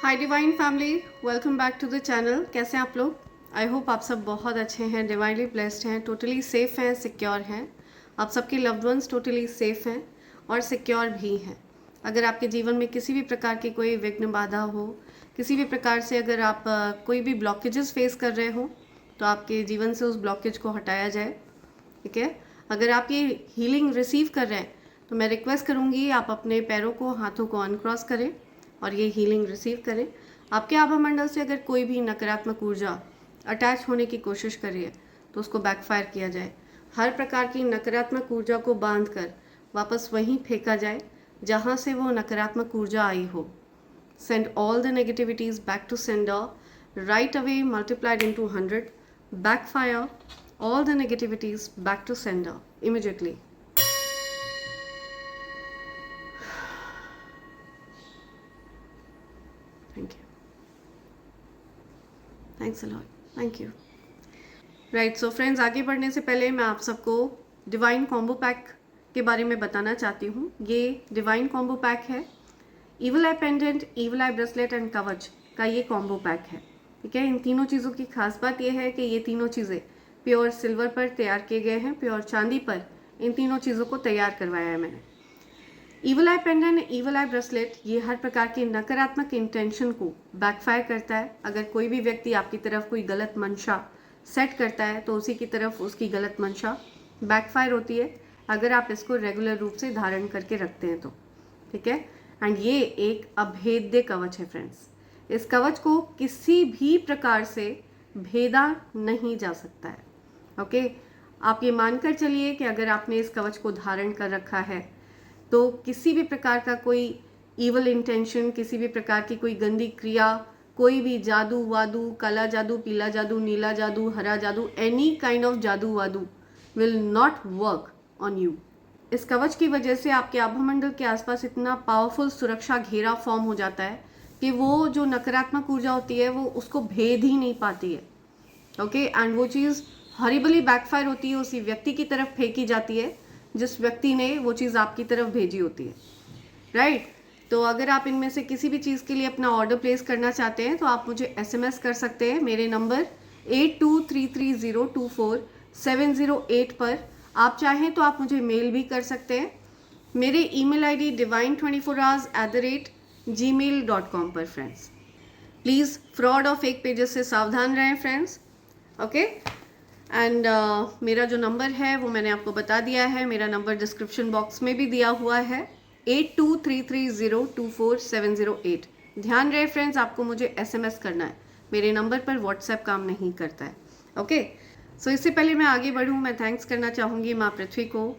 Hi divine family, welcome back to the channel. कैसे हैं आप लोग? आई होप आप सब बहुत अच्छे हैं, डिवाइनली ब्लेस्ड हैं, टोटली सेफ हैं, सिक्योर हैं। आप सबके लव्ड वंस टोटली सेफ हैं और सिक्योर भी हैं। अगर आपके जीवन में किसी भी प्रकार की कोई विघ्न बाधा हो, किसी भी प्रकार से अगर आप कोई भी ब्लॉकेजेस फेस कर रहे हो, तो आपके जीवन से उस ब्लॉकेज को हटाया जाए। ठीक है? अगर आप ये हीलिंग रिसीव कर रहे हैं तो मैं रिक्वेस्ट करूँगी आप अपने पैरों को, हाथों को अनक्रॉस करें और ये हीलिंग रिसीव करें। आपके आभा मंडल से अगर कोई भी नकारात्मक ऊर्जा अटैच होने की कोशिश करिए तो उसको बैकफायर किया जाए। हर प्रकार की नकारात्मक ऊर्जा को बांध कर वापस वहीं फेंका जाए जहाँ से वो नकारात्मक ऊर्जा आई हो। Send all the negativities back to sender right away, multiplied into 100. Backfire all the negativities back to sender immediately. Thank you. Thanks a lot. Thank you. Right, so friends, आगे बढ़ने से पहले मैं आप सबको डिवाइन कॉम्बो पैक के बारे में बताना चाहती हूँ। ये डिवाइन कॉम्बो पैक है। Evil I pendant, evil I bracelet and कवच का ये कॉम्बो पैक है। ठीक है? इन तीनों चीज़ों की खास बात यह है कि ये तीनों चीज़ें प्योर सिल्वर पर तैयार किए गए हैं, प्योर चांदी पर इन तीनों चीज़ों को तैयार करवाया है मैंने। ईवल आई पेंडेंट, ईवल आई ब्रेसलेट, ये हर प्रकार की नकारात्मक इंटेंशन को बैकफायर करता है। अगर कोई भी व्यक्ति आपकी तरफ कोई गलत मंशा सेट करता है तो उसी की तरफ उसकी गलत मंशा बैकफायर होती है, अगर आप इसको रेगुलर रूप से धारण करके रखते हैं तो। ठीक है? एंड ये एक अभेद्य कवच है फ्रेंड्स। इस कवच को किसी भी प्रकार से भेदा नहीं जा सकता है। ओके? आप ये मानकर चलिए कि अगर आपने इस कवच को धारण कर रखा है तो किसी भी प्रकार का कोई ईवल इंटेंशन, किसी भी प्रकार की कोई गंदी क्रिया, कोई भी जादू वादू, काला जादू, पीला जादू, नीला जादू, हरा जादू, एनी काइंड ऑफ जादू वादू will not work on you. इस कवच की वजह से आपके आभामंडल के आसपास इतना पावरफुल सुरक्षा घेरा फॉर्म हो जाता है कि वो जो नकारात्मक ऊर्जा होती है वो उसको भेद ही नहीं पाती है। ओके? एंड वो चीज़ हॉरिबली बैकफायर होती है, उसी व्यक्ति की तरफ फेंकी जाती है जिस व्यक्ति ने वो चीज़ आपकी तरफ भेजी होती है। राइट? तो अगर आप इनमें से किसी भी चीज़ के लिए अपना ऑर्डर प्लेस करना चाहते हैं तो आप मुझे एसएमएस कर सकते हैं मेरे नंबर 8233024708 पर। आप चाहें तो आप मुझे मेल भी कर सकते हैं। मेरे ईमेल आईडी divine24hours@gmail.com पर फ्रेंड्स। प्लीज़ फ्रॉड और फेक पेजेस से सावधान रहें फ्रेंड्स। ओके? एंड मेरा जो नंबर है वो मैंने आपको बता दिया है। मेरा नंबर डिस्क्रिप्शन बॉक्स में भी दिया हुआ है 8233024708। ध्यान रहे फ्रेंड्स, आपको मुझे एसएमएस करना है, मेरे नंबर पर व्हाट्सएप काम नहीं करता है। ओके? सो इससे पहले मैं आगे बढ़ूँ, मैं थैंक्स करना चाहूँगी माँ पृथ्वी को,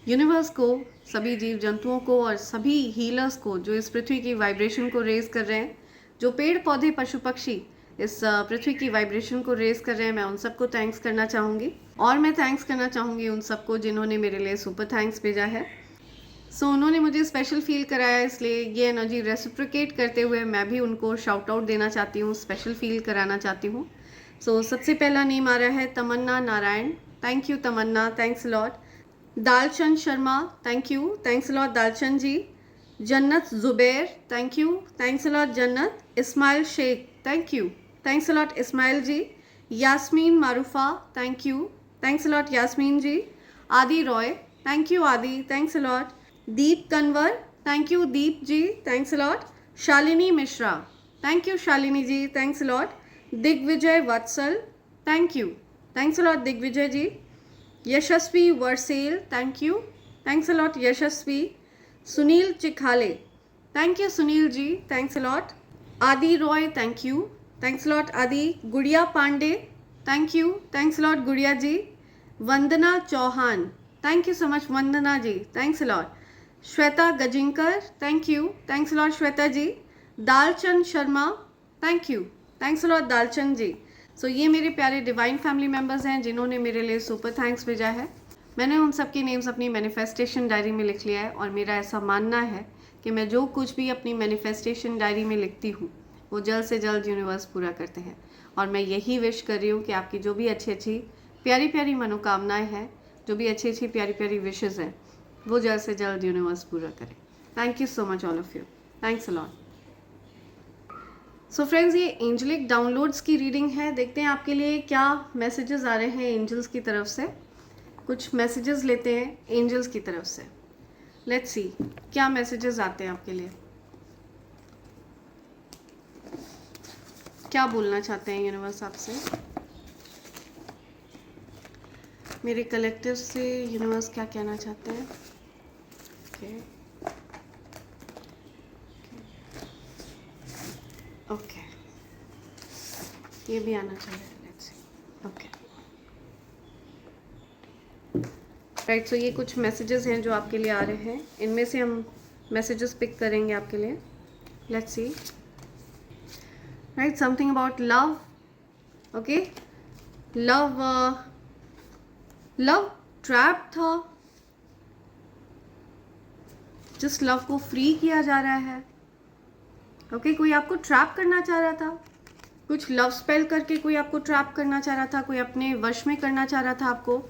यूनिवर्स को, सभी जीव जंतुओं को और सभी हीलर्स को जो इस पृथ्वी की वाइब्रेशन को रेज कर रहे हैं, जो पेड़ पौधे पशु पक्षी इस पृथ्वी की वाइब्रेशन को रेज कर रहे हैं। मैं उन सबको थैंक्स करना चाहूँगी और मैं थैंक्स करना चाहूँगी उन सबको जिन्होंने मेरे लिए सुपर थैंक्स भेजा है। सो उन्होंने मुझे स्पेशल फील कराया, इसलिए ये एनर्जी रेसिप्रोकेट करते हुए मैं भी उनको शाउट आउट देना चाहती हूँ, स्पेशल फील कराना चाहती हूँ। सो सबसे पहला नेम आ रहा है Tamanna Narayan. Thank you Tamanna, thanks lot. Dalchand Sharma, thank you, thanks lot Dalchand ji. Jannat Zubair, thank you, thanks lot Jannat. Ismail Shaikh, thank you, thanks lot Ismail ji. Yasmeen Maroofa, thank you, thanks lot Yasmeen ji. Adi Roy, thank you Adi, thanks lot. Deep Kanwar, thank you Deep ji, thanks lot. Shalini Mishra, thank you Shalini ji, thanks lot. Digvijay Vatsal, thank you, thanks lot Digvijay ji. Yashasvi Varsel, thank you, thanks lot Yashasvi. Sunil Chikhale, thank you Sunil ji, thanks lot. Adi Roy, thank you, thanks lot Adi. Gudiya Pandey, thank you, thanks lot Gudiya ji. Vandana Chauhan, thank you so much Vandana ji, thanks lot. Shweta Gajinkar, thank you, thanks lot Shweta ji. Dalchand Sharma, thank you, thanks lot Dalchand ji. So ये मेरे प्यारे divine family members हैं जिन्होंने मेरे लिए super thanks भेजा है। मैंने उन सबके नेम्स अपनी मैनिफेस्टेशन डायरी में लिख लिया है और मेरा ऐसा मानना है कि मैं जो कुछ भी अपनी मैनिफेस्टेशन डायरी में लिखती हूँ वो जल्द से जल्द यूनिवर्स पूरा करते हैं। और मैं यही विश कर रही हूँ कि आपकी जो भी अच्छी अच्छी प्यारी प्यारी मनोकामनाएं हैं, जो भी अच्छी अच्छी प्यारी प्यारी विशेज़ हैं, वो जल्द से जल्द यूनिवर्स पूरा करे। Thank you so much all of you, thanks a lot. So friends, ये एंजलिक डाउनलोड्स की रीडिंग है। देखते हैं आपके लिए क्या मैसेजेस आ रहे हैं एंजल्स की तरफ से। कुछ मैसेजेस लेते हैं एंजल्स की तरफ से। लेट्स सी क्या मैसेजेस आते हैं आपके लिए, क्या बोलना चाहते हैं यूनिवर्स आपसे। मेरे कलेक्टिव से यूनिवर्स क्या कहना चाहते हैं। ओके, ये भी आना चाहिए। Let's see. ओके राइट, सो ये कुछ मैसेजेस हैं जो आपके लिए आ रहे हैं। इनमें से हम मैसेजेस पिक करेंगे आपके लिए। Let's see. Right, something about love. Okay, love love trap था, जिस लव को फ्री किया जा रहा है। ओके, कोई आपको ट्रैप करना चाह रहा था, कुछ लव स्पेल करके कोई आपको ट्रैप करना चाह रहा था, कोई अपने वश में करना चाह रहा था आपको,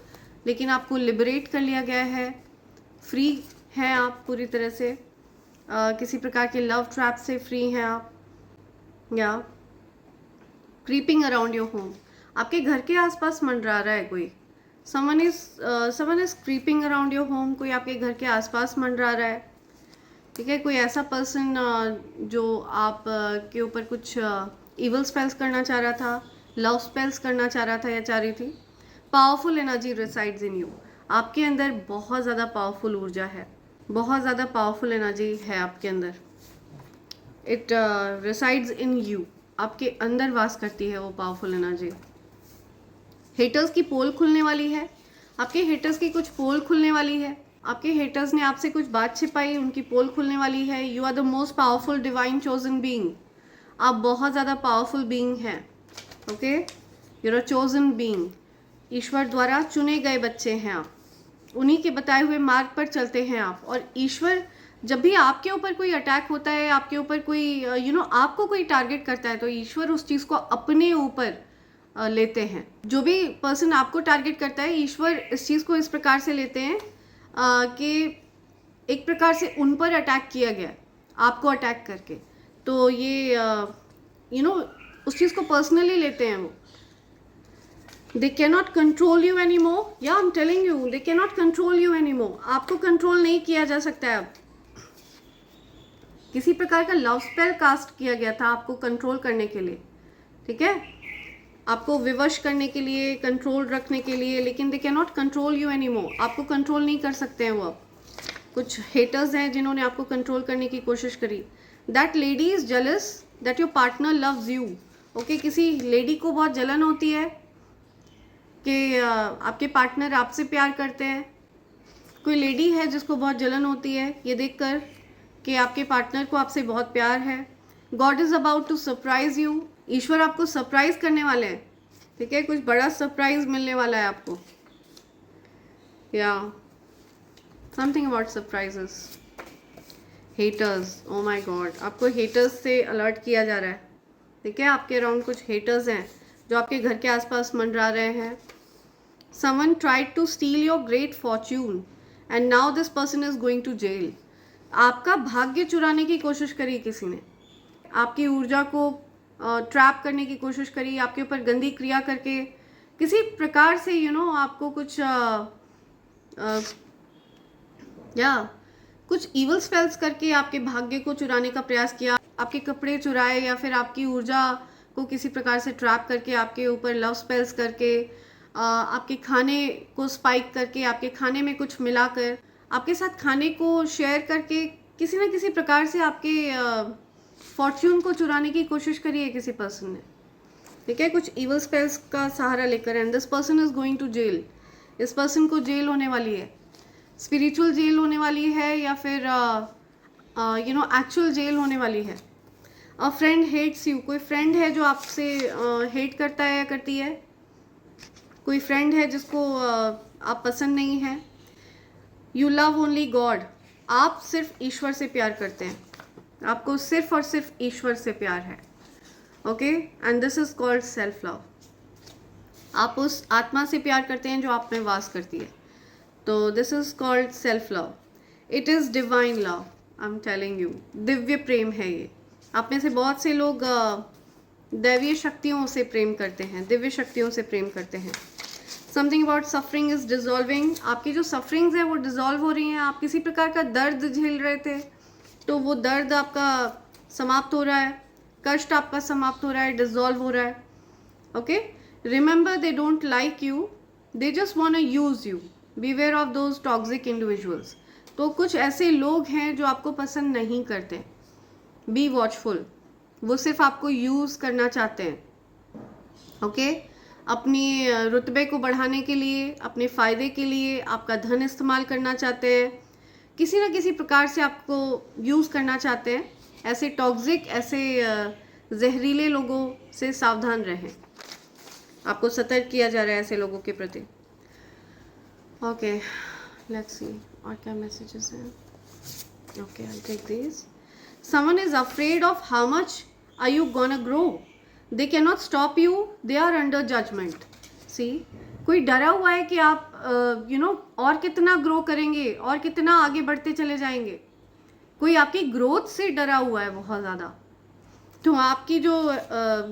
लेकिन आपको लिबरेट कर लिया गया है। फ्री हैं आप पूरी तरह से, किसी प्रकार के लव ट्रैप से फ्री हैं आप। या क्रीपिंग अराउंड योर होम, आपके घर के आसपास मंडरा रहा है कोई। Someone is creeping around your home, कोई आपके घर के आसपास मंडरा रहा है। ठीक है, कोई ऐसा पर्सन जो आप के ऊपर कुछ इवल स्पेल्स करना चाह रहा था, लव स्पेल्स करना चाह रहा था या चाह रही थी। Powerful energy resides in you, आपके अंदर बहुत ज़्यादा पावरफुल ऊर्जा है, बहुत ज़्यादा पावरफुल एनर्जी है आपके अंदर। इट रिसाइड्स इन यू, आपके अंदर वास करती है वो पावरफुल एनर्जी। हेटर्स की पोल खुलने वाली है, आपके हेटर्स की कुछ पोल खुलने वाली है। आपके हेटर्स ने आपसे कुछ बात छिपाई, उनकी पोल खुलने वाली है। You are the most powerful divine chosen being, आप बहुत ज़्यादा पावरफुल बीइंग हैं। Okay, you are chosen being, ईश्वर द्वारा चुने गए बच्चे हैं आप, उन्हीं के बताए हुए मार्ग पर चलते हैं आप। और ईश्वर जब भी आपके ऊपर कोई अटैक होता है, आपके ऊपर कोई आपको कोई टारगेट करता है, तो ईश्वर उस चीज़ को अपने ऊपर लेते हैं। जो भी पर्सन आपको टारगेट करता है, ईश्वर इस चीज़ को इस प्रकार से लेते हैं कि एक प्रकार से उन पर अटैक किया गया, आपको अटैक करके। तो ये उस चीज़ को पर्सनली लेते हैं वो। They cannot control you anymore, या I am telling you, they cannot control you anymore. आपको कंट्रोल नहीं किया जा सकता है अब। किसी प्रकार का लव स्पेल कास्ट किया गया था आपको कंट्रोल करने के लिए, ठीक है, आपको विवश करने के लिए, कंट्रोल रखने के लिए, लेकिन दे can not control you anymore. आपको कंट्रोल नहीं कर सकते हैं वो अब। कुछ हेटर्स हैं जिन्होंने आपको कंट्रोल करने की कोशिश करी। That lady is jealous that your partner loves you. Okay, किसी लेडी को बहुत जलन होती है कि आपके पार्टनर आपसे प्यार करते हैं। कोई लेडी है जिसको बहुत जलन होती है ये देखकर कि आपके पार्टनर को आपसे बहुत प्यार है। God is about to surprise you, ईश्वर आपको सरप्राइज करने वाले हैं। ठीक है, कुछ बड़ा सरप्राइज मिलने वाला है आपको। या something about surprises. Haters, oh my God, आपको हेटर्स से अलर्ट किया जा रहा है। ठीक है, आपके अराउंड कुछ हेटर्स हैं जो आपके घर के आसपास मंडरा रहे हैं। Someone tried to steal your great fortune and now this person is going to jail. आपका भाग्य चुराने की कोशिश करी किसी ने, आपकी ऊर्जा को ट्रैप करने की कोशिश करी, आपके ऊपर गंदी क्रिया करके किसी प्रकार से आपको कुछ या कुछ इवल स्पेल्स करके आपके भाग्य को चुराने का प्रयास किया। आपके कपड़े चुराए या फिर आपकी ऊर्जा को किसी प्रकार से ट्रैप करके, आपके ऊपर लव स्पेल्स करके, आपके खाने को स्पाइक करके, आपके खाने में कुछ मिलाकर, आपके साथ खाने को शेयर करके किसी न किसी प्रकार से आपके फॉर्च्यून को चुराने की कोशिश करी है किसी पर्सन ने। ठीक है, कुछ इवल स्पेल्स का सहारा लेकर। And this person is going to jail, इस पर्सन को जेल होने वाली है, स्पिरिचुअल जेल होने वाली है या फिर एक्चुअल जेल होने वाली है। अ फ्रेंड हेट्स यू, कोई फ्रेंड है जो आपसे हेट करता है या करती है। कोई फ्रेंड है जिसको आप पसंद नहीं है। यू लव ओनली गॉड, आप सिर्फ ईश्वर से प्यार करते हैं, आपको सिर्फ और सिर्फ ईश्वर से प्यार है। Okay, and this is called self love. आप उस आत्मा से प्यार करते हैं जो आप में वास करती है, तो this is called self love. It is divine love, I am telling you, Divya प्रेम है ये। आप में से बहुत से लोग दैवीय शक्तियों से प्रेम करते हैं, दिव्य शक्तियों से प्रेम करते हैं। Something about suffering is dissolving, आपकी जो सफरिंग्स है वो डिजॉल्व हो रही हैं। आप किसी प्रकार का दर्द झेल रहे थे तो वो दर्द आपका समाप्त हो रहा है, कष्ट आपका समाप्त हो रहा है, डिजॉल्व हो रहा है। Okay, remember they don't like you, they just want to use you, beware of those toxic individuals. तो कुछ ऐसे लोग हैं जो आपको पसंद नहीं करते, बी वॉचफुल, वो सिर्फ आपको यूज करना चाहते हैं। ओके, अपनी रुतबे को बढ़ाने के लिए, अपने फ़ायदे के लिए आपका धन इस्तेमाल करना चाहते हैं, किसी ना किसी प्रकार से आपको यूज़ करना चाहते हैं। ऐसे टॉक्सिक, ऐसे जहरीले लोगों से सावधान रहें, आपको सतर्क किया जा रहा है ऐसे लोगों के प्रति। ओके, लेट्स सी और क्या मैसेजेस हैं। Okay, I take this. Someone is afraid of how much are you gonna grow, they can not stop you, they are under judgement. See, कोई डरा हुआ है कि आप और कितना ग्रो करेंगे और कितना आगे बढ़ते चले जाएंगे। कोई आपकी ग्रोथ से डरा हुआ है बहुत ज़्यादा। तो आपकी जो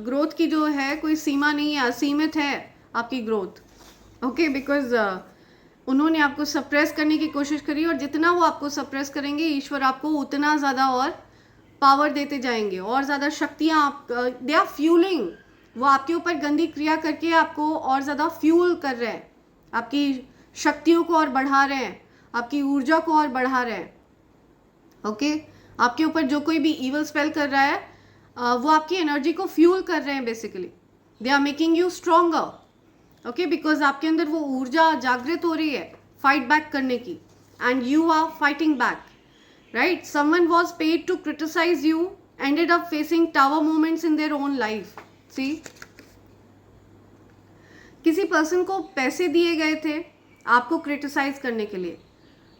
ग्रोथ की जो है कोई सीमा नहीं है, असीमित है आपकी ग्रोथ। ओके, बिकॉज उन्होंने आपको सप्रेस करने की कोशिश करी और जितना वो आपको सप्रेस करेंगे ईश्वर आपको उतना ज़्यादा और पावर देते जाएंगे, और ज़्यादा शक्तियाँ आप, दे आर फ्यूलिंग, वो आपके ऊपर गंदी क्रिया करके आपको और ज़्यादा फ्यूल कर रहे हैं, आपकी शक्तियों को और बढ़ा रहे हैं, आपकी ऊर्जा को और बढ़ा रहे हैं। ओके, आपके ऊपर जो कोई भी ईवल स्पेल कर रहा है वो आपकी एनर्जी को फ्यूल कर रहे हैं। Basically they are making you stronger. Okay, because आपके अंदर वो ऊर्जा जागृत हो रही है फाइट बैक करने की, and you are fighting back, right. Someone was paid to criticise you, ended up facing tower moments in their own life. See, किसी पर्सन को पैसे दिए गए थे आपको क्रिटिसाइज करने के लिए,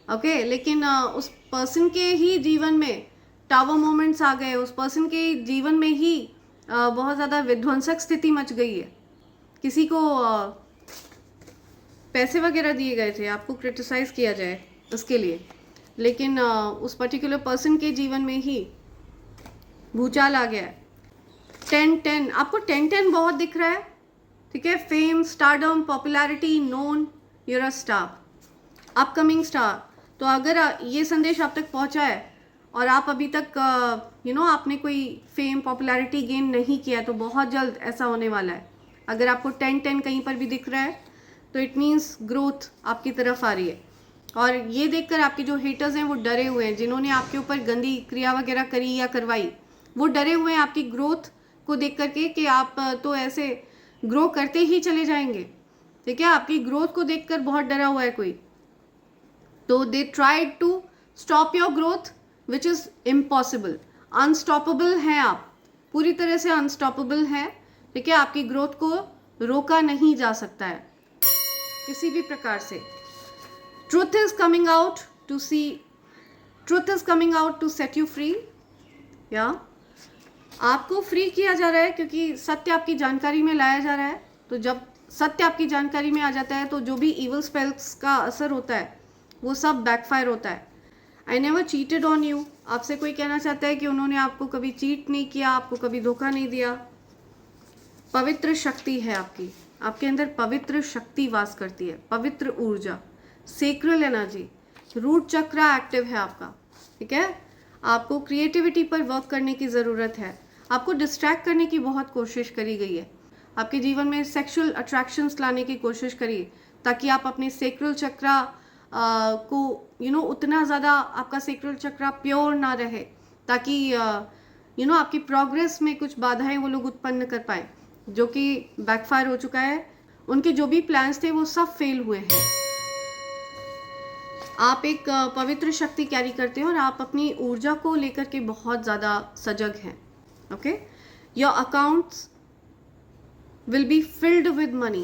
ओके, लेकिन उस पर्सन के ही जीवन में टावर मोमेंट्स आ गए, उस पर्सन के जीवन में ही बहुत ज़्यादा विध्वंसक स्थिति मच गई है। किसी को पैसे वगैरह दिए गए थे आपको क्रिटिसाइज किया जाए उसके लिए, लेकिन उस पर्टिकुलर पर्सन के जीवन में ही भूचाल आ गया है। 10-10, आपको 10-10 बहुत दिख रहा है, ठीक है। Fame, stardom, popularity, known, you're a star, upcoming star. तो अगर ये संदेश आप तक पहुंचा है और आप अभी तक आपने कोई फेम, पॉपुलैरिटी गेन नहीं किया, तो बहुत जल्द ऐसा होने वाला है। अगर आपको 10-10 कहीं पर भी दिख रहा है तो इट मीन्स ग्रोथ आपकी तरफ आ रही है। और ये देखकर आपके जो हेटर्स हैं वो डरे हुए हैं, जिन्होंने आपके ऊपर गंदी क्रिया वगैरह करी या करवाई, वो डरे हुए हैं आपकी ग्रोथ को देख करके कि आप तो ऐसे ग्रो करते ही चले जाएंगे, ठीक है। आपकी ग्रोथ को देखकर बहुत डरा हुआ है कोई, तो they tried to stop your growth which is impossible. Unstoppable हैं आप, पूरी तरह से अनस्टॉपेबल हैं, ठीक है। आपकी ग्रोथ को रोका नहीं जा सकता है किसी भी प्रकार से। Truth is coming out to see, truth is coming out to set you free, या आपको फ्री किया जा रहा है क्योंकि सत्य आपकी जानकारी में लाया जा रहा है। तो जब सत्य आपकी जानकारी में आ जाता है तो जो भी इवल स्पेल्स का असर होता है वो सब बैकफायर होता है। I never cheated on you, आपसे कोई कहना चाहता है कि उन्होंने आपको कभी चीट नहीं किया, आपको कभी धोखा नहीं दिया। पवित्र शक्ति है आपकी, आपके अंदर पवित्र शक्ति वास करती है, पवित्र ऊर्जा, सेक्रल एनर्जी, रूट चक्र एक्टिव है आपका, ठीक है। आपको क्रिएटिविटी पर वर्क करने की ज़रूरत है। आपको डिस्ट्रैक्ट करने की बहुत कोशिश करी गई है, आपके जीवन में सेक्सुअल अट्रैक्शंस लाने की कोशिश करिए ताकि आप अपने सेक्रल चक्र को उतना ज़्यादा आपका सेक्रल चक्र प्योर ना रहे, ताकि आपकी प्रोग्रेस में कुछ बाधाएं वो लोग उत्पन्न कर पाए, जो कि बैकफायर हो चुका है। उनके जो भी प्लान्स थे वो सब फेल हुए हैं। आप एक पवित्र शक्ति कैरी करते हैं और आप अपनी ऊर्जा को लेकर के बहुत ज़्यादा सजग हैं, okay. Your accounts will be filled with money.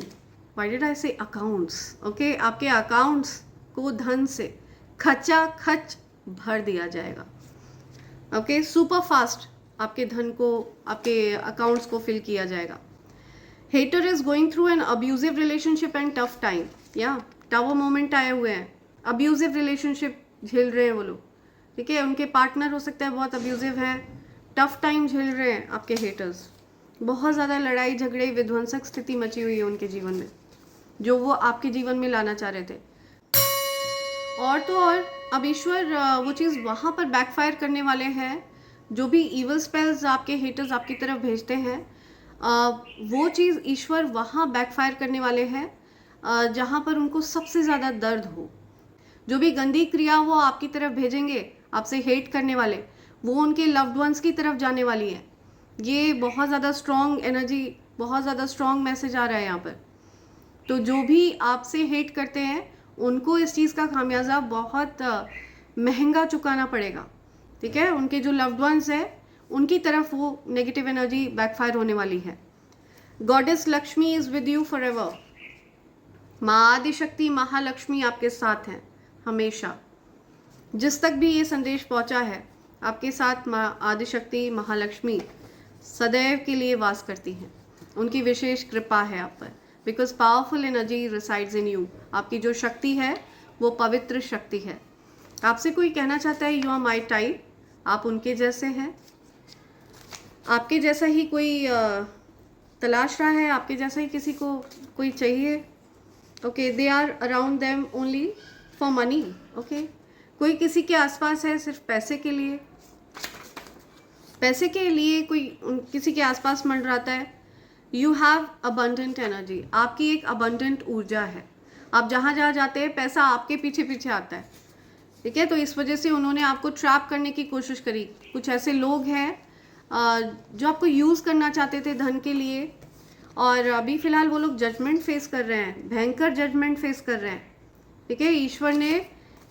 Why did I से अकाउंट्स, ओके। आपके अकाउंट्स को धन से खचाखच भर दिया जाएगा, ओके। सुपर फास्ट आपके धन को, आपके अकाउंट्स को फिल किया जाएगा। Hater is going through an abusive relationship and tough time, या टावर मोमेंट आए हुए हैं, अब्यूजिव रिलेशनशिप झेल रहे हैं वो लोग, ठीक है। उनके पार्टनर हो सकता है बहुत अब्यूजिव है, टफ टाइम झेल रहे हैं आपके हेटर्स, बहुत ज़्यादा लड़ाई झगड़े विध्वंसक स्थिति मची हुई है उनके जीवन में, जो वो आपके जीवन में लाना चाह रहे थे। और तो और अब ईश्वर वो चीज़ वहाँ पर बैकफायर करने वाले हैं। जो भी इवल स्पेल्स आपके हेटर्स आपकी तरफ भेजते हैं, वो चीज़ ईश्वर वहाँ बैकफायर करने वाले हैं जहाँ पर उनको सबसे ज़्यादा दर्द हो। जो भी गंदी क्रिया वो आपकी तरफ भेजेंगे, आपसे हेट करने वाले, वो उनके लव्ड वंस की तरफ जाने वाली है। ये बहुत ज़्यादा स्ट्रॉन्ग एनर्जी, बहुत ज़्यादा स्ट्रॉन्ग मैसेज आ रहा है यहाँ पर। तो जो भी आपसे हेट करते हैं उनको इस चीज़ का खामियाजा बहुत महंगा चुकाना पड़ेगा, ठीक है। उनके जो लव्ड वंस है उनकी तरफ वो नेगेटिव एनर्जी बैकफायर होने वाली है। Goddess Lakshmi is with you for ever. माँ आदिशक्ति महालक्ष्मी आपके साथ हैं हमेशा। जिस तक भी ये संदेश पहुंचा है, आपके साथ माँ आदिशक्ति महालक्ष्मी सदैव के लिए वास करती हैं। उनकी विशेष कृपा है आप पर, because powerful energy resides in you. आपकी जो शक्ति है वो पवित्र शक्ति है। आपसे कोई कहना चाहता है यू आर माई टाइप, आप उनके जैसे हैं। आपके जैसा ही कोई तलाश रहा है, आपके जैसा ही किसी को कोई चाहिए। Okay, they are around them only for money. Okay, कोई किसी के आसपास है सिर्फ पैसे के लिए, पैसे के लिए कोई किसी के आसपास मंडराता है। यू हैव अबंडेंट एनर्जी, आपकी एक अबंडेंट ऊर्जा है। आप जहाँ जहाँ जाते हैं पैसा आपके पीछे पीछे आता है, ठीक है। तो इस वजह से उन्होंने आपको ट्रैप करने की कोशिश करी। कुछ ऐसे लोग हैं जो आपको यूज़ करना चाहते थे धन के लिए, और अभी फ़िलहाल वो लोग जजमेंट फेस कर रहे हैं, भयंकर जजमेंट फेस कर रहे हैं, ठीक है। ईश्वर ने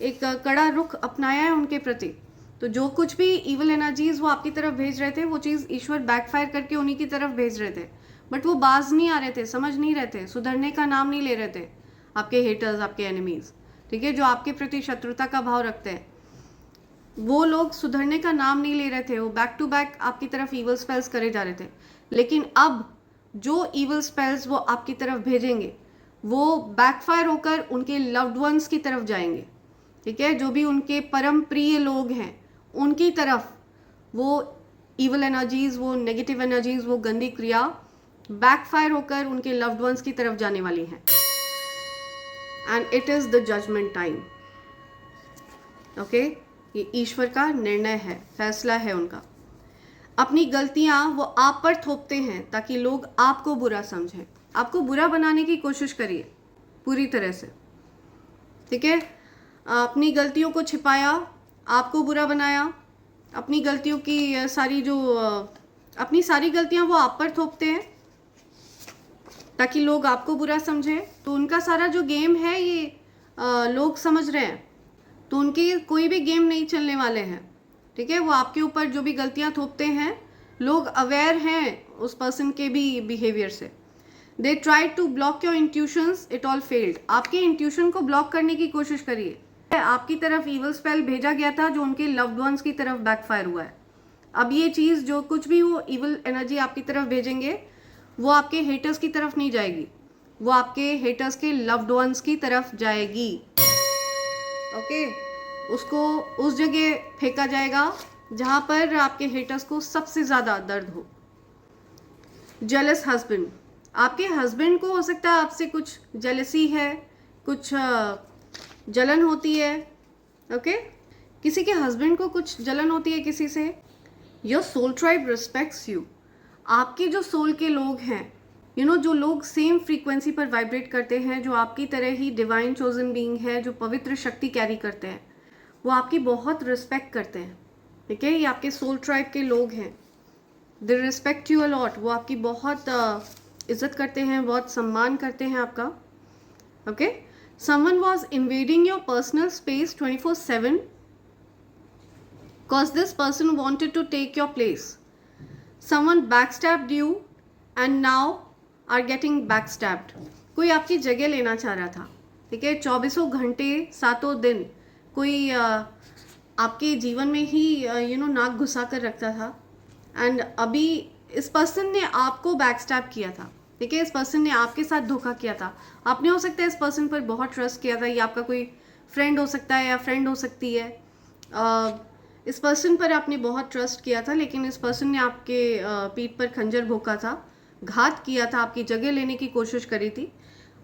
एक कड़ा रुख अपनाया है उनके प्रति। तो जो कुछ भी इवल एनर्जीज वो आपकी तरफ भेज रहे थे, वो चीज़ ईश्वर बैकफायर करके उन्हीं की तरफ भेज रहे थे, बट वो बाज नहीं आ रहे थे, समझ नहीं रहे थे, सुधरने का नाम नहीं ले रहे थे। आपके हेटर्स, आपके एनिमीज़, ठीक है, जो आपके प्रति शत्रुता का भाव रखते हैं, वो लोग सुधरने का नाम नहीं ले रहे थे। वो बैक टू बैक आपकी तरफ इवल स्पेल्स करे जा रहे थे। लेकिन अब जो इवल स्पेल्स वो आपकी तरफ भेजेंगे वो बैकफायर होकर उनके लव्ड वंस की तरफ जाएंगे, ठीक है। जो भी उनके परम प्रिय लोग हैं उनकी तरफ वो इवल एनर्जीज, वो नेगेटिव एनर्जीज, वो गंदी क्रिया बैकफायर होकर उनके लव्ड वंस की तरफ जाने वाली हैं। And it is the judgment time. Okay, ये ईश्वर का निर्णय है, फैसला है उनका। अपनी गलतियां वो आप पर थोपते हैं ताकि लोग आपको बुरा समझें। आपको बुरा बनाने की कोशिश करिए पूरी तरह से, ठीक है। अपनी गलतियों को छिपाया, आपको बुरा बनाया, अपनी गलतियों की सारी जो अपनी सारी गलतियां वो आप पर थोपते हैं ताकि लोग आपको बुरा समझें। तो उनका सारा जो गेम है ये लोग समझ रहे हैं, तो उनके कोई भी गेम नहीं चलने वाले हैं, ठीक है। वो आपके ऊपर जो भी गलतियां थोपते हैं, लोग अवेयर हैं उस पर्सन के भी बिहेवियर से। They try to block your intuitions, it all failed. आपके इंट्यूशन को ब्लॉक करने की कोशिश करिए। आपकी तरफ इवल स्पेल भेजा गया था जो उनके लव्ड वंस की तरफ बैकफायर हुआ है। अब ये चीज़, जो कुछ भी वो इवल एनर्जी आपकी तरफ भेजेंगे, वो आपके हेटर्स की तरफ नहीं जाएगी, वो आपके हेटर्स के लव्ड वंस की तरफ जाएगी। ओके, उसको उस जगह फेंका जाएगा जहाँ पर आपके हेटर्स को सबसे ज़्यादा दर्द हो। जेलस हस्बैंड, आपके हस्बैंड को हो सकता है आपसे कुछ जेलसी है, कुछ जलन होती है। ओके, किसी के हस्बैंड को कुछ जलन होती है किसी से। Your soul tribe respects you. आपके जो सोल के लोग हैं, जो लोग सेम फ्रीक्वेंसी पर वाइब्रेट करते हैं, जो आपकी तरह ही डिवाइन चोजन बीइंग है, जो पवित्र शक्ति कैरी करते हैं, वो आपकी बहुत रिस्पेक्ट करते हैं, ठीक है। ये आपके सोल ट्राइब के लोग हैं। They respect you a lot. वो आपकी बहुत इज्जत करते हैं, बहुत सम्मान करते हैं आपका। Okay, someone was invading your personal space 24/7 because this person wanted to take your place. Someone backstabbed you and now are getting backstabbed. कोई आपकी जगह लेना चाह रहा था, ठीक है। 24 घंटे 7 दिन कोई आपके जीवन में ही नाक घुसा कर रखता था, एंड अभी इस पर्सन ने आपको बैकस्टैब किया था, ठीक है। इस पर्सन ने आपके साथ धोखा किया था। आपने हो सकता है इस पर्सन पर बहुत ट्रस्ट किया था। ये आपका कोई फ्रेंड हो सकता है या फ्रेंड हो सकती है, इस पर्सन पर आपने बहुत ट्रस्ट किया था, लेकिन इस पर्सन ने आपके पीठ पर खंजर भोंका था, घात किया था, आपकी जगह लेने की कोशिश करी थी।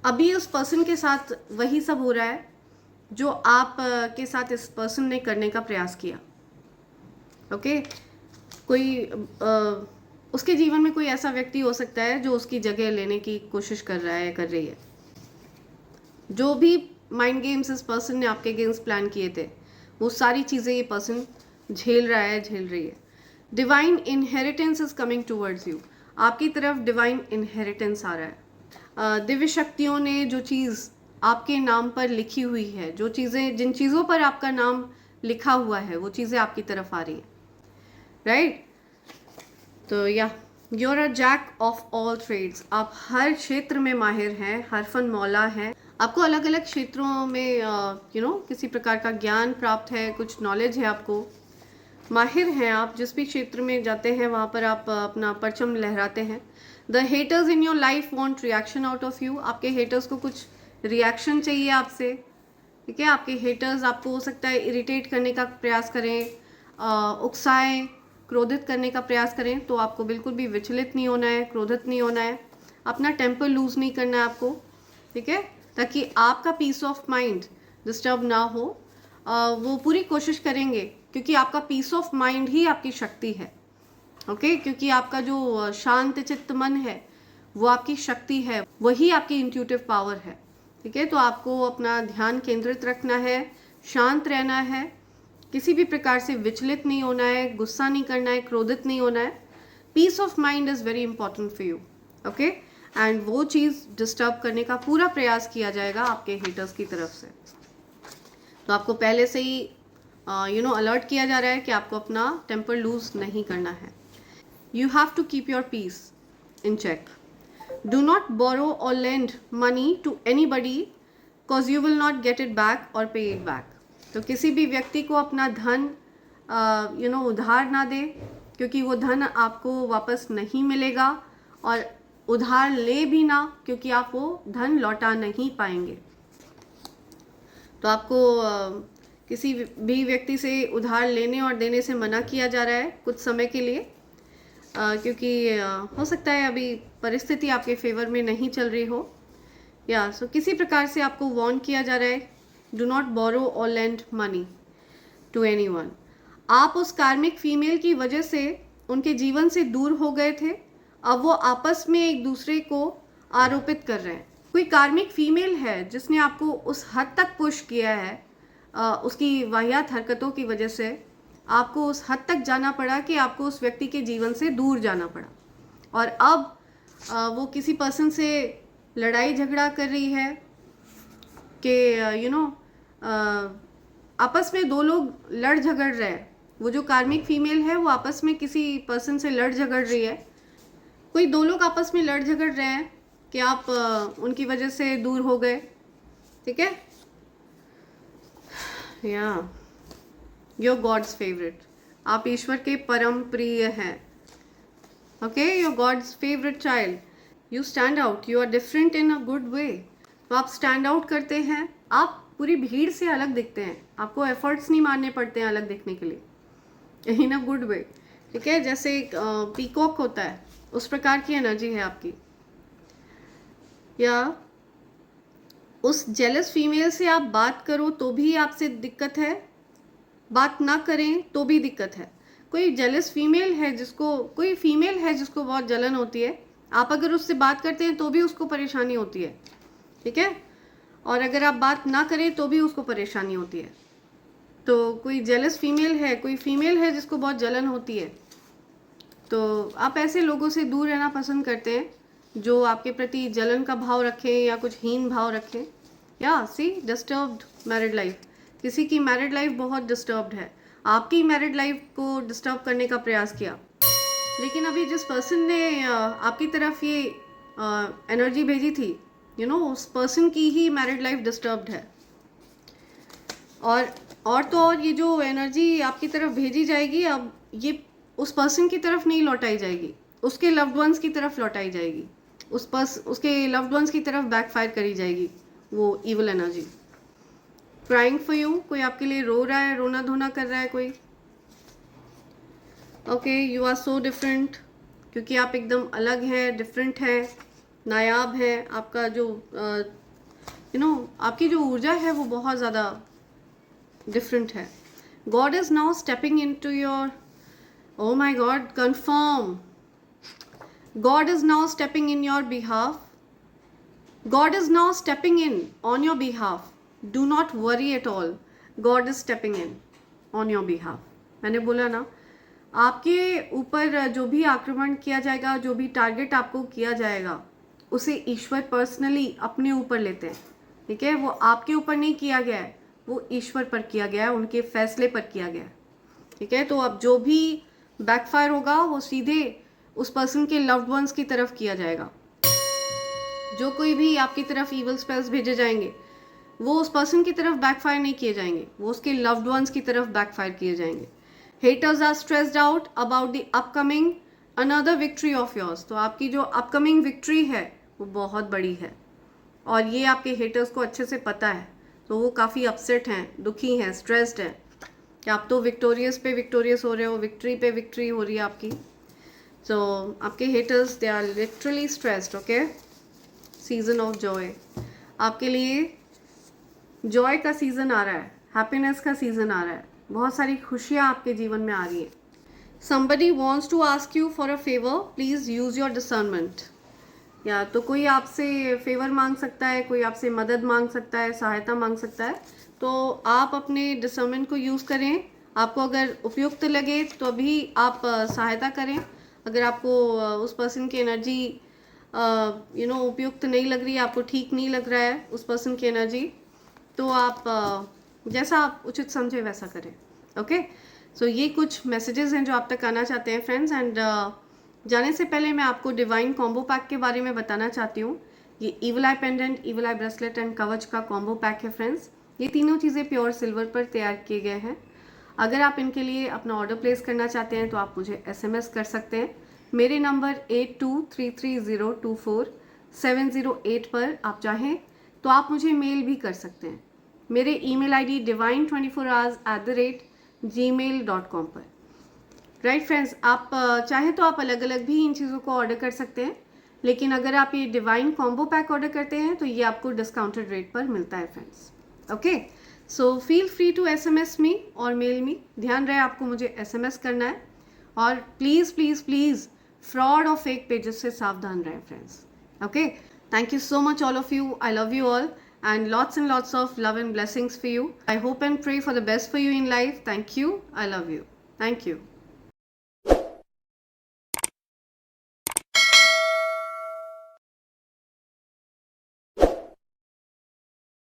अभी उस पर्सन के साथ वही सब हो रहा है जो आप के साथ इस पर्सन ने करने का प्रयास किया। ओके, कोई उसके जीवन में कोई ऐसा व्यक्ति हो सकता है जो उसकी जगह लेने की कोशिश कर रहा है, कर रही है। जो भी माइंड गेम्स इस पर्सन ने आपके अगेंस्ट प्लान किए थे, वो सारी चीज़ें ये पर्सन झेल रहा है, झेल रही है। Divine inheritance is coming towards you. आपकी तरफ डिवाइन इनहेरिटेंस आ रहा है। दिव्य शक्तियों ने जो चीज़ आपके नाम पर लिखी हुई है, जो चीज़ें, जिन चीज़ों पर आपका नाम लिखा हुआ है, वो चीज़ें आपकी तरफ आ रही हैं, राइट? तो या you're a jack of all trades. आप हर क्षेत्र में माहिर हैं, हरफन मौला हैं। आपको अलग अलग क्षेत्रों में किसी प्रकार का ज्ञान प्राप्त है, कुछ नॉलेज है आपको, माहिर हैं आप। जिस भी क्षेत्र में जाते हैं वहाँ पर आप अपना परचम लहराते हैं। The haters in your life want reaction out of you. आपके हेटर्स को कुछ रिएक्शन चाहिए आपसे, ठीक है? आपके हेटर्स आपको हो सकता है इरिटेट करने का प्रयास करें, उकसाएं, क्रोधित करने का प्रयास करें। तो आपको बिल्कुल भी विचलित नहीं होना है, क्रोधित नहीं होना है, अपना टेम्पर लूज नहीं करना है आपको, ठीक है? ताकि आपका पीस ऑफ माइंड डिस्टर्ब ना हो। वो पूरी कोशिश करेंगे, क्योंकि आपका पीस ऑफ माइंड ही आपकी शक्ति है। ओके, क्योंकि आपका जो शांत चित्त मन है वो आपकी शक्ति है, वही आपकी इंट्यूटिव पावर है, ठीक है? तो आपको अपना ध्यान केंद्रित रखना है, शांत रहना है, किसी भी प्रकार से विचलित नहीं होना है, गुस्सा नहीं करना है, क्रोधित नहीं होना है। Peace of mind is very important for you, okay? And वो चीज़ डिस्टर्ब करने का पूरा प्रयास किया जाएगा आपके हेटर्स की तरफ से। तो आपको पहले से ही अलर्ट किया जा रहा है कि आपको अपना टेम्पर लूज नहीं करना है। You have to keep your peace in check. Do not borrow और lend money to anybody cause you will not get it back और पे इट बैक। तो किसी भी व्यक्ति को अपना धन उधार ना दे, क्योंकि वो धन आपको वापस नहीं मिलेगा, और उधार ले भी ना, क्योंकि आप वो धन लौटा नहीं पाएंगे। तो आपको किसी भी व्यक्ति से उधार लेने और देने से मना किया जा रहा है कुछ समय के लिए, क्योंकि हो सकता है अभी परिस्थिति आपके फेवर में नहीं चल रही हो, या सो किसी प्रकार से आपको वार्न किया जा रहा है, डू नॉट बोरो और लेंड मनी टू एनीवन। आप उस कार्मिक फीमेल की वजह से उनके जीवन से दूर हो गए थे, अब वो आपस में एक दूसरे को आरोपित कर रहे हैं। कोई कार्मिक फीमेल है जिसने आपको उस हद तक पुश किया है, उसकी वाहियात हरकतों की वजह से आपको उस हद तक जाना पड़ा कि आपको उस व्यक्ति के जीवन से दूर जाना पड़ा, और अब वो किसी पर्सन से लड़ाई झगड़ा कर रही है कि आपस में दो लोग लड़ झगड़ रहे हैं। वो जो कार्मिक फीमेल है वो आपस में किसी पर्सन से लड़ झगड़ रही है। कोई दो लोग आपस में लड़ झगड़ रहे हैं कि आप उनकी वजह से दूर हो गए, ठीक है? या योर गॉड्स फेवरेट। आप ईश्वर के परम प्रिय हैं, okay? Your God's favourite child. You stand out, you are different in a good way. तो आप स्टैंड आउट करते हैं, आप पूरी भीड़ से अलग दिखते हैं, आपको एफर्ट्स नहीं मारने पड़ते हैं अलग दिखने के लिए, इन अ गुड वे, ठीक है? जैसे एक पीकॉक होता है, उस प्रकार की एनर्जी है आपकी। या उस जेलस फीमेल से आप बात करो तो भी आपसे दिक्कत है, बात ना करें तो भी दिक्कत है। कोई जेलस फीमेल है जिसको, कोई फीमेल है जिसको बहुत जलन होती है, आप अगर उससे बात करते हैं तो भी उसको परेशानी होती है, ठीक है? और अगर आप बात ना करें तो भी उसको परेशानी होती है। तो कोई जेलस फीमेल है, कोई फीमेल है जिसको बहुत जलन होती है, तो आप ऐसे लोगों से दूर रहना पसंद करते हैं जो आपके प्रति जलन का भाव रखें या कुछ हीन भाव रखें। या सी डिस्टर्ब्ड मैरिड लाइफ, किसी की मैरिड लाइफ बहुत डिस्टर्ब्ड है, आपकी मैरिड लाइफ को डिस्टर्ब करने का प्रयास किया, लेकिन अभी जिस पर्सन ने आपकी तरफ ये एनर्जी भेजी थी, उस पर्सन की ही मैरिड लाइफ डिस्टर्ब्ड है। और तो और ये जो एनर्जी आपकी तरफ भेजी जाएगी, अब ये उस पर्सन की तरफ नहीं लौटाई जाएगी, उसके लव्ड वंस की तरफ लौटाई जाएगी, उसके लव्ड वंस की तरफ बैकफायर करी जाएगी वो evil energy. Crying for you, कोई आपके लिए रो रहा है, रोना धोना कर रहा है कोई, okay, you are so different, क्योंकि आप एकदम अलग हैं, डिफरेंट हैं, नायाब हैं। आपका जो आपकी जो ऊर्जा है वो बहुत ज़्यादा डिफरेंट है। God is now stepping in to your, oh my God, confirm, God is now stepping in your behalf, God is now stepping in on your behalf, do not worry at all, God is stepping in on your behalf. मैंने बोला ना, आपके ऊपर जो भी आक्रमण किया जाएगा, जो भी टारगेट आपको किया जाएगा, उसे ईश्वर पर्सनली अपने ऊपर लेते हैं। ठीक है, वो आपके ऊपर नहीं किया गया है, वो ईश्वर पर किया गया है, उनके फैसले पर किया गया है। ठीक है, तो अब जो भी बैकफायर होगा वो सीधे उस पर्सन के लव्ड वंस की तरफ किया जाएगा। जो कोई भी आपकी तरफ इवल स्पेल्स भेजे जाएंगे वो उस पर्सन की तरफ बैकफायर नहीं किए जाएंगे, वो उसके लव्ड वंस की तरफ बैकफायर किए जाएंगे। Haters are stressed out about the upcoming another victory of yours. तो आपकी जो अपकमिंग विक्ट्री है वो बहुत बड़ी है, और ये आपके हेटर्स को अच्छे से पता है। तो वो काफ़ी अपसेट हैं, दुखी हैं, स्ट्रेस्ड हैं कि आप तो विक्टोरियस पे विक्टोरियस हो रहे हो, विक्ट्री पे विक्ट्री हो रही है आपकी। सो आपके haters, they are literally stressed. Okay, season of joy, आपके लिए जॉय का सीज़न आ रहा है, हैप्पीनेस का सीज़न आ रहा है, बहुत सारी खुशियाँ आपके जीवन में आ रही हैं। somebody wants to ask you for a favor, please use your discernment। या तो कोई आपसे फेवर मांग सकता है, कोई आपसे मदद मांग सकता है, सहायता मांग सकता है, तो आप अपने डिसर्नमेंट को यूज़ करें। आपको अगर उपयुक्त लगे तो अभी आप सहायता करें। अगर आपको उस पर्सन की एनर्जी उपयुक्त नहीं लग रही है, आपको ठीक नहीं लग रहा है उस पर्सन की एनर्जी, तो आप जैसा आप उचित समझे वैसा करें। ओके, सो ये कुछ मैसेजेस हैं जो आप तक आना चाहते हैं फ्रेंड्स। एंड जाने से पहले मैं आपको डिवाइन कॉम्बो पैक के बारे में बताना चाहती हूँ। ये evil I pendant, evil I bracelet and कवच का कॉम्बो पैक है फ्रेंड्स। ये तीनों चीज़ें प्योर सिल्वर पर तैयार किए गए हैं। अगर आप इनके लिए अपना ऑर्डर प्लेस करना चाहते हैं तो आप मुझे SMS कर सकते हैं। मेरे नंबर 8233024708 पर आप चाहें तो आप मुझे मेल भी कर सकते हैं। मेरे email ID divine24hours@gmail.com पर। राइट फ्रेंड्स, आप चाहे तो आप अलग अलग भी इन चीज़ों को ऑर्डर कर सकते हैं, लेकिन अगर आप ये डिवाइन कॉम्बो पैक ऑर्डर करते हैं तो ये आपको डिस्काउंटेड रेट पर मिलता है friends. Okay, so feel free to SMS me और मेल मी। ध्यान रहे आपको मुझे SMS करना है, और प्लीज़ प्लीज़ प्लीज़ फ्रॉड और फेक पेजेस से सावधान रहें friends. Okay, thank you so much all of you. I love you all and lots of love and blessings for you. I hope and pray for the best for you in life. Thank you. I love you. Thank you.